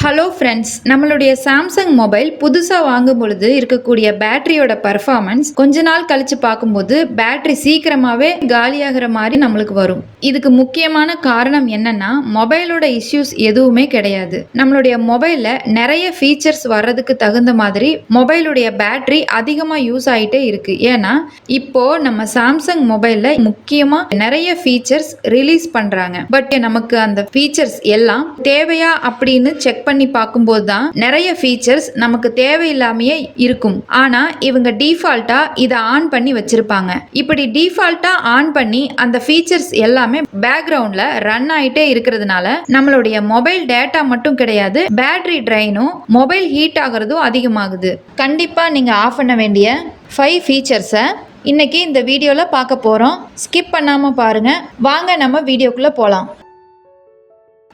Hello friends, நம்மளுடைய Samsung mobile புதுசாக வாங்கும் பொழுது இருக்கக்கூடிய பேட்டரியோட பர்ஃபார்மன்ஸ் கொஞ்ச நாள் கழிச்சு பார்க்கும்போது பேட்டரி சீக்கிரமாகவே காலியாகிற மாதிரி நம்மளுக்கு வரும். இதுக்கு முக்கியமான காரணம் என்னன்னா மொபைலோட இஷ்யூஸ் எதுவுமே கிடையாது. நம்மளுடைய மொபைலில் நிறைய ஃபீச்சர்ஸ் வர்றதுக்கு தகுந்த மாதிரி மொபைலுடைய பேட்டரி அதிகமாக யூஸ் ஆகிட்டே இருக்கு. ஏன்னா இப்போ நம்ம சாம்சங் மொபைலில் முக்கியமாக நிறைய ஃபீச்சர்ஸ் ரிலீஸ் பண்ணுறாங்க. பட் நமக்கு அந்த ஃபீச்சர்ஸ் எல்லாம் தேவையா அப்படின்னு செக் பண்ணி பார்க்கும்போது தான் நிறைய ஃபீச்சர்ஸ் நமக்கு தேவையில்லாமையே இருக்கும். ஆனா இவங்க டிஃபால்ட்டா இதை ஆன் பண்ணி வச்சிருப்பாங்க. இப்படி டிஃபால்ட்டா ஆன் பண்ணி அந்த ஃபீச்சர்ஸ் எல்லாமே பேக்ரவுண்ட்ல ரன் ஆயிட்டே இருக்கிறதுனால நம்மளுடைய மொபைல் டேட்டா மட்டும் கிடையாது, பேட்டரி ட்ரைனும் மொபைல் ஹீட் ஆகிறதும் அதிகமாகுது. கண்டிப்பா நீங்க ஆஃப் பண்ண வேண்டிய 5 ஃபீச்சர்ஸை இன்னைக்கு இந்த வீடியோவில் பார்க்க போகிறோம். ஸ்கிப் பண்ணாமல் பாருங்கள். வாங்க நம்ம வீடியோக்குள்ளே போகலாம்.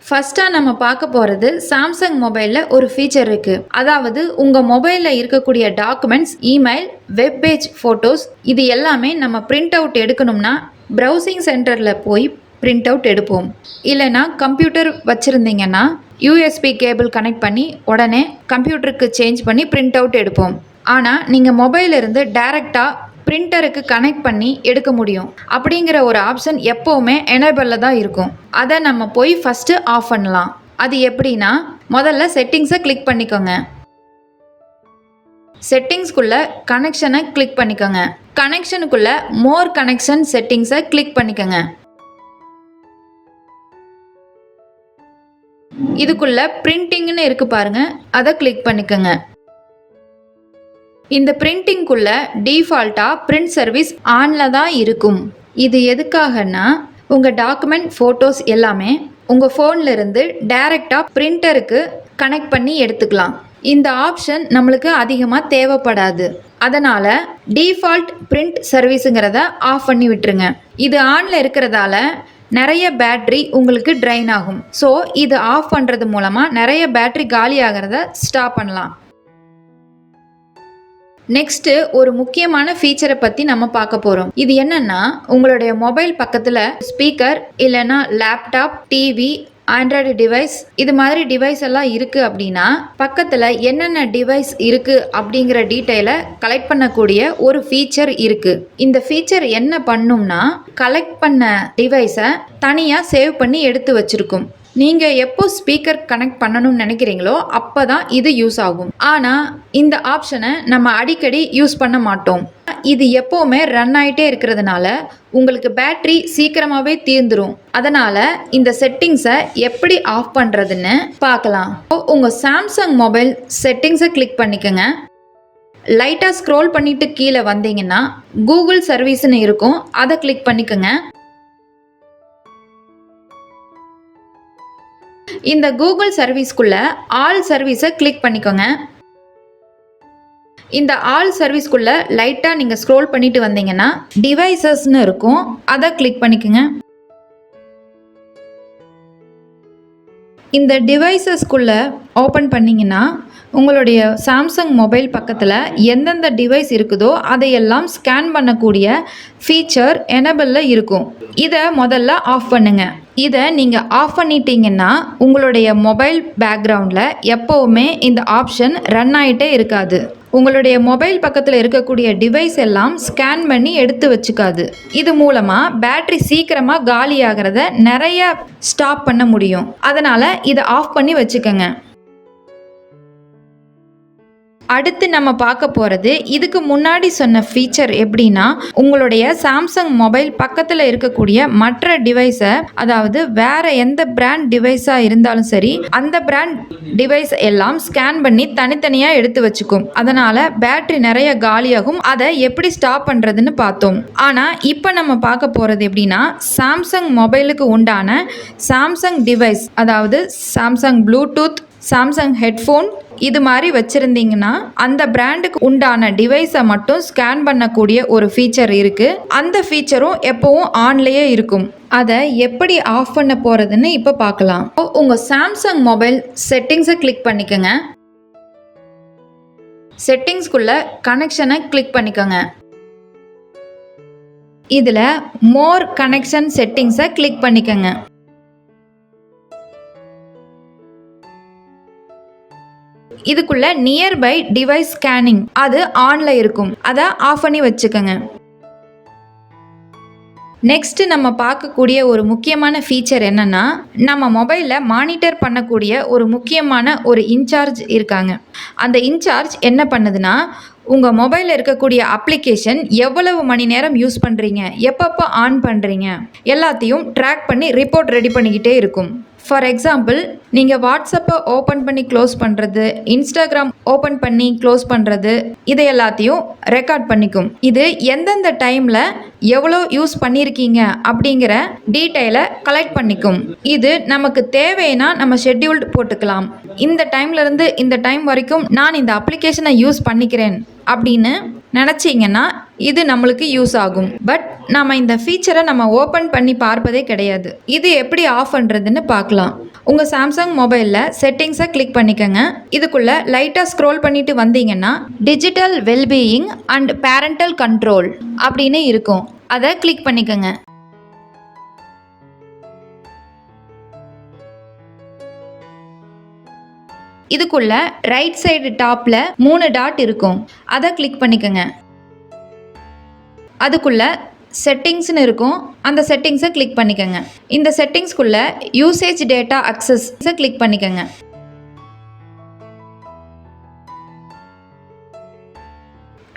ஃபஸ்ட்டாக நம்ம பார்க்க போகிறது சாம்சங் மொபைலில் ஒரு ஃபீச்சர் இருக்குது. அதாவது உங்கள் மொபைலில் இருக்கக்கூடிய documents, email, web page, photos இது எல்லாமே நம்ம பிரிண்ட் அவுட் எடுக்கணும்னா ப்ரௌசிங் சென்டரில் போய் பிரிண்ட் அவுட் எடுப்போம். இல்லைனா கம்ப்யூட்டர் வச்சுருந்தீங்கன்னா யூஎஸ்பி கேபிள் கனெக்ட் பண்ணி உடனே கம்ப்யூட்டருக்கு சேஞ்ச் பண்ணி பிரிண்ட் அவுட் எடுப்போம். ஆனால் நீங்கள் மொபைலிருந்து டைரெக்டாக பிரிண்டருக்கு கனெக்ட் பண்ணி எடுக்க முடியும். அப்படிங்கிற ஒரு ஆப்ஷன் எப்போவுமே எனேபிளில் தான் இருக்கும். அதை நம்ம போய் ஃபஸ்ட்டு ஆஃப் பண்ணலாம். அது எப்படின்னா முதல்ல செட்டிங்ஸை கிளிக் பண்ணிக்கோங்க. செட்டிங்ஸ்குள்ளே கனெக்ஷனை கிளிக் பண்ணிக்கோங்க. கனெக்ஷனுக்குள்ளே மோர் கனெக்ஷன் செட்டிங்ஸை கிளிக் பண்ணிக்கோங்க. இதுக்குள்ள பிரிண்டிங்னு இருக்கு பாருங்க, அதை கிளிக் பண்ணிக்கோங்க. இந்த பிரிண்டிங்குள்ள டிஃபால்ட்டாக பிரிண்ட் சர்வீஸ் ஆனில் தான் இருக்கும். இது எதுக்காகனா உங்கள் டாக்குமெண்ட், ஃபோட்டோஸ் எல்லாமே உங்கள் ஃபோனில் இருந்து டைரெக்டாக பிரிண்டருக்கு கனெக்ட் பண்ணி எடுத்துக்கலாம். இந்த ஆப்ஷன் நம்மளுக்கு அதிகமாக தேவைப்படாது. அதனால் டிஃபால்ட் பிரிண்ட் சர்வீஸுங்கிறத ஆஃப் பண்ணி விட்டுருங்க. இது ஆனில் இருக்கிறதால நிறைய பேட்ரி உங்களுக்கு ட்ரைன் ஆகும். ஸோ இது ஆஃப் பண்ணுறது மூலமாக நிறைய பேட்ரி காலி ஆகிறத ஸ்டாப் பண்ணலாம். நெக்ஸ்ட்டு ஒரு முக்கியமான ஃபீச்சரை பற்றி நம்ம பார்க்க போகிறோம். இது என்னன்னா உங்களுடைய மொபைல் பக்கத்தில் ஸ்பீக்கர் இல்லைன்னா லேப்டாப், டிவி, ஆண்ட்ராய்டு டிவைஸ் இது மாதிரி டிவைஸ் எல்லாம் இருக்குது அப்படின்னா பக்கத்தில் என்னென்ன டிவைஸ் இருக்குது அப்படிங்கிற டீட்டெயிலை கலெக்ட் பண்ணக்கூடிய ஒரு ஃபீச்சர் இருக்குது. இந்த ஃபீச்சர் என்ன பண்ணும்னா கலெக்ட் பண்ண டிவைஸை தனியாக சேவ் பண்ணி எடுத்து வச்சுருக்கும். நீங்கள் எப்போ ஸ்பீக்கர் கனெக்ட் பண்ணணும்னு நினைக்கிறீங்களோ அப்போ தான் இது யூஸ் ஆகும். ஆனால் இந்த ஆப்ஷனை நம்ம அடிக்கடி யூஸ் பண்ண மாட்டோம். இது எப்போவுமே ரன் ஆகிட்டே இருக்கிறதுனால உங்களுக்கு பேட்ரி சீக்கிரமாகவே தீர்ந்துடும். அதனால் இந்த செட்டிங்ஸை எப்படி ஆஃப் பண்ணுறதுன்னு பார்க்கலாம். உங்கள் சாம்சங் மொபைல் செட்டிங்ஸை கிளிக் பண்ணிக்கோங்க. லைட்டாக ஸ்க்ரோல் பண்ணிவிட்டு கீழே வந்தீங்கன்னா கூகுள் சர்வீஸ்னு இருக்கும், அதை கிளிக் பண்ணிக்கோங்க. இந்த கூகுள் சர்வீஸ்க்குள்ள ஆல் சர்வீஸை கிளிக் பண்ணிக்கோங்க. இந்த ஆல் சர்வீஸ்க்குள்ள லைட்டாக நீங்கள் ஸ்க்ரோல் பண்ணிட்டு வந்தீங்கன்னா டிவைசஸ்னு இருக்கும், அதை கிளிக் பண்ணிக்கோங்க. இந்த டிவைசஸ்க்குள்ள ஓப்பன் பண்ணிங்கன்னா உங்களுடைய சாம்சங் மொபைல் பக்கத்தில் எந்தெந்த டிவைஸ் இருக்குதோ அதையெல்லாம் ஸ்கேன் பண்ணக்கூடிய ஃபீச்சர் எனேபிளில் இருக்கும். இதை முதல்ல ஆஃப் பண்ணுங்க. இதை நீங்கள் ஆஃப் பண்ணிட்டீங்கன்னா உங்களுடைய மொபைல் பேக்ரவுண்டில் எப்போவுமே இந்த ஆப்ஷன் ரன் ஆகிட்டே இருக்காது. உங்களுடைய மொபைல் பக்கத்தில் இருக்கக்கூடிய டிவைஸ் எல்லாம் ஸ்கேன் பண்ணி எடுத்து வச்சுக்காது. இது மூலமாக பேட்டரி சீக்கிரமாக காலியாகிறத நிறைய ஸ்டாப் பண்ண முடியும். அதனால் இதை ஆஃப் பண்ணி வச்சுக்கோங்க. அடுத்து நம்ம பார்க்க போகிறது இதுக்கு முன்னாடி சொன்ன ஃபீச்சர் எப்படின்னா உங்களுடைய சாம்சங் மொபைல் பக்கத்தில் இருக்கக்கூடிய மற்ற டிவைஸை, அதாவது வேற எந்த பிராண்ட் டிவைஸாக இருந்தாலும் சரி அந்த பிராண்ட் டிவைஸ் எல்லாம் ஸ்கேன் பண்ணி தனித்தனியாக எடுத்து வச்சுக்கும். அதனால் பேட்டரி நிறைய காலியாகும். அதை எப்படி ஸ்டாப் பண்ணுறதுன்னு பார்த்தோம். ஆனால் இப்போ நம்ம பார்க்க போகிறது எப்படின்னா சாம்சங் மொபைலுக்கு உண்டான சாம்சங் டிவைஸ், அதாவது சாம்சங் ப்ளூடூத், சாம்சங் ஹெட்ஃபோன் இது மாதிரி வச்சுருந்தீங்கன்னா அந்த பிராண்டுக்கு உண்டான டிவைஸை மட்டும் ஸ்கேன் பண்ணக்கூடிய ஒரு ஃபீச்சர் இருக்குது. அந்த ஃபீச்சரும் எப்போவும் ஆன்லேயே இருக்கும். அதை எப்படி ஆஃப் பண்ண போகிறதுன்னு இப்போ பார்க்கலாம். உங்கள் சாம்சங் மொபைல் செட்டிங்ஸை கிளிக் பண்ணிக்கோங்க. செட்டிங்ஸ்குள்ளே கனெக்ஷனை கிளிக் பண்ணிக்கோங்க. இதில் மோர் கனெக்ஷன் செட்டிங்ஸை கிளிக் பண்ணிக்கோங்க. இதுக்குள்ள நியர்பை டிவைஸ் ஸ்கேனிங் அது ஆன்ல இருக்கும், அதை ஆஃப் பண்ணி வச்சுக்கோங்க. நெக்ஸ்ட் நம்ம பார்க்கக்கூடிய ஒரு முக்கியமான ஃபீச்சர் என்னன்னா, நம்ம மொபைலில் மானிட்டர் பண்ணக்கூடிய ஒரு முக்கியமான ஒரு இன்சார்ஜ் இருக்காங்க. அந்த இன்சார்ஜ் என்ன பண்ணுதுன்னா, உங்கள் மொபைலில் இருக்கக்கூடிய அப்ளிகேஷன் எவ்வளவு மணி நேரம் யூஸ் பண்ணுறீங்க, எப்பப்போ ஆன் பண்ணுறீங்க எல்லாத்தையும் ட்ராக் பண்ணி ரிப்போர்ட் ரெடி பண்ணிக்கிட்டே இருக்கும். ஃபார் எக்ஸாம்பிள், நீங்கள் வாட்ஸ்அப்பை ஓப்பன் பண்ணி க்ளோஸ் பண்ணுறது, இன்ஸ்டாகிராம் ஓப்பன் பண்ணி க்ளோஸ் பண்ணுறது, இதை எல்லாத்தையும் ரெக்கார்ட் பண்ணிக்கும். இது எந்தெந்த டைமில் எவ்வளோ யூஸ் பண்ணியிருக்கீங்க அப்படிங்கிற டீட்டெயிலை கலெக்ட் பண்ணிக்கும். இது நமக்கு தேவைன்னா நம்ம ஷெட்யூல்டு போட்டுக்கலாம். இந்த டைம்லேருந்து இந்த டைம் வரைக்கும் நான் இந்த அப்ளிகேஷனை யூஸ் பண்ணிக்கிறேன் அப்படின்னு நினச்சிங்கன்னா இது நம்மளுக்கு யூஸ் ஆகும். பட் நம்ம இந்த ஃபீச்சரை நம்ம ஓப்பன் பண்ணி பார்ப்பதே கிடையாது. இது எப்படி ஆஃப் பண்ணுறதுன்னு பார்க்கலாம். உங்கள் சாம்சங் மொபைலில் செட்டிங்ஸை கிளிக் பண்ணிக்கோங்க. இதுக்குள்ளே லைட்டாக ஸ்க்ரோல் பண்ணிட்டு வந்தீங்கன்னா digital wellbeing and parental control அப்படின்னு இருக்கும், அதை கிளிக் பண்ணிக்கோங்க. இதுக்குள்ள ரைட் சைடு டாப்ல 3 டாட் இருக்கும், அதை கிளிக் பண்ணிக்கோங்க. அதுக்குள்ள செட்டிங்ஸ்னு இருக்கும், அந்த செட்டிங்ஸை கிளிக் பண்ணிக்கோங்க. இந்த செட்டிங்ஸ்குள்ள யூசேஜ் டேட்டா அக்சஸை கிளிக் பண்ணிக்கோங்க.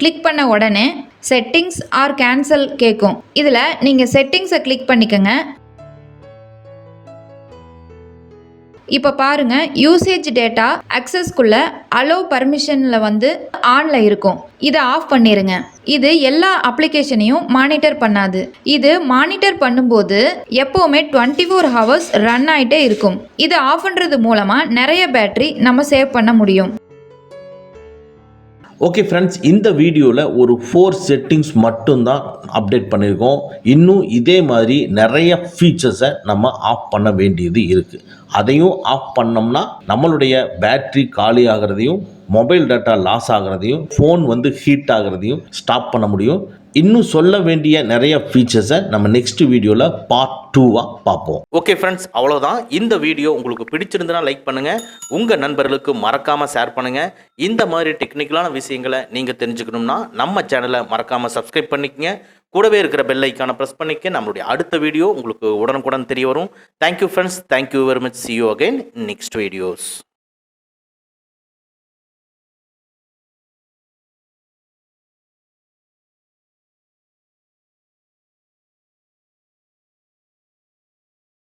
கிளிக் பண்ண உடனே செட்டிங்ஸ் ஆர் கேன்சல் கேட்கும். இதில் நீங்கள் செட்டிங்ஸை கிளிக் பண்ணிக்கோங்க. இப்போ பாருங்க, யூசேஜ் டேட்டா அக்சஸ்க்குள்ள அலோ பர்மிஷனில் வந்து ஆனில் இருக்கும், இதை ஆஃப் பண்ணிடுங்க. இது எல்லா அப்ளிகேஷனையும் மானிட்டர் பண்ணாது. இது மானிட்டர் பண்ணும்போது எப்போவுமே 24 ஹவர்ஸ் ரன் ஆகிட்டே இருக்கும். இதை ஆஃப் பண்ணுறது மூலமாக நிறைய பேட்டரி நம்ம சேவ் பண்ண முடியும். ஓகே ஃப்ரெண்ட்ஸ், இந்த வீடியோவில் ஒரு 4 செட்டிங்ஸ் மட்டும்தான் அப்டேட் பண்ணியிருக்கோம். இன்னும் இதே மாதிரி நிறைய ஃபீச்சர்ஸை நம்ம ஆஃப் பண்ண வேண்டியது இருக்குது. அதையும் ஆஃப் பண்ணோம்னா நம்மளுடைய பேட்ரி காலி ஆகிறதையும், மொபைல் டேட்டா லாஸ் ஆகிறதையும், ஃபோன் வந்து ஹீட் ஆகிறதையும் ஸ்டாப் பண்ண முடியும். இன்னும் சொல்ல வேண்டிய நிறைய ஃபீச்சர்ஸை நம்ம நெக்ஸ்ட் வீடியோவில் பார்ட் 2வாக பார்ப்போம். ஓகே ஃப்ரெண்ட்ஸ், அவ்வளோதான். இந்த வீடியோ உங்களுக்கு பிடிச்சிருந்தனா லைக் பண்ணுங்கள், உங்கள் நண்பர்களுக்கு மறக்காமல் ஷேர் பண்ணுங்கள். இந்த மாதிரி டெக்னிக்கலான விஷயங்களை நீங்கள் தெரிஞ்சுக்கணும்னா நம்ம சேனலை மறக்காமல் சப்ஸ்கிரைப் பண்ணிக்கங்க. கூடவே இருக்கிற பெல் ஐக்கானை ப்ரெஸ் பண்ணிக்க. நம்மளுடைய அடுத்த வீடியோ உங்களுக்கு உடனுக்குடன் தெரிய வரும். Thank you friends, thank you very much. see you again in next videos.